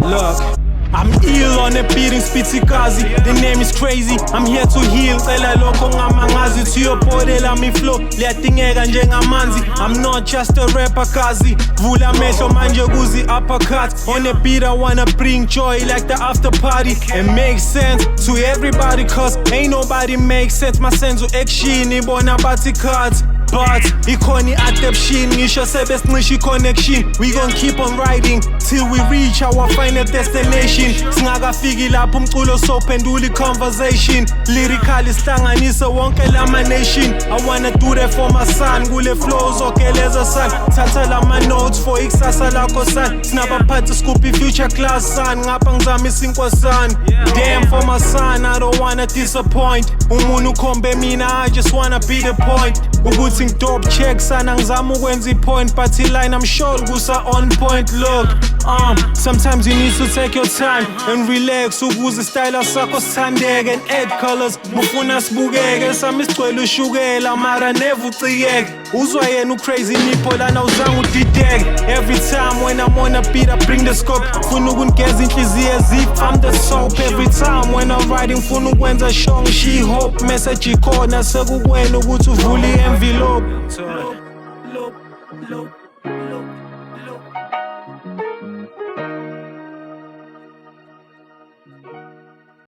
Look, I'm ill on a beating spitikazi. The name is crazy, I'm here to heal. Cela lokho ngamangazi siyopholela mi flow liyatingeka njengamanzi. I'm not just a rapper kazi. Vula mehlo manje kuzi uppercut. On a beat I wanna bring joy like the after party. It makes sense to everybody cause ain't nobody make sense. Masenzo action ibona bathi cards. But ikhona i-adaption ngisho sebesincisha i-connection. We gon' keep on riding till we reach our final destination. Singakafiki lapho umculo sophendula i-conversation. Lyrically sihlanganise wonke lama nation. I wanna do that for my son. Kule flow zogeleza son. Thatha lama notes for ikusasa lakho son. Sinabaphathi Scoopy future class son. Ngapha ngizamisa inkosana. Damn for my son, I don't wanna disappoint. Umuntu ukhombe mina, I just wanna be the point. Ukuthi dope check sana ngizama ukwenza i-point. But i-line I'm sure kusa on point. Look, sometimes you need to take your time and relax ukuze style sakho sithandeke and add colors. Mufuna sibukeke sami sigcwele ushukela mara never ucikeke. Uzwa yena ucrazy nipho lana uzange udideke. Every time when I'm on a beat I bring the scope. Funa ukunigeza inhliziyo as if I'm the soap. Every time when I'm writing funa ukwenza show she hope. Message ikhona sekukwena ukuthi uvule i-envelope. Look.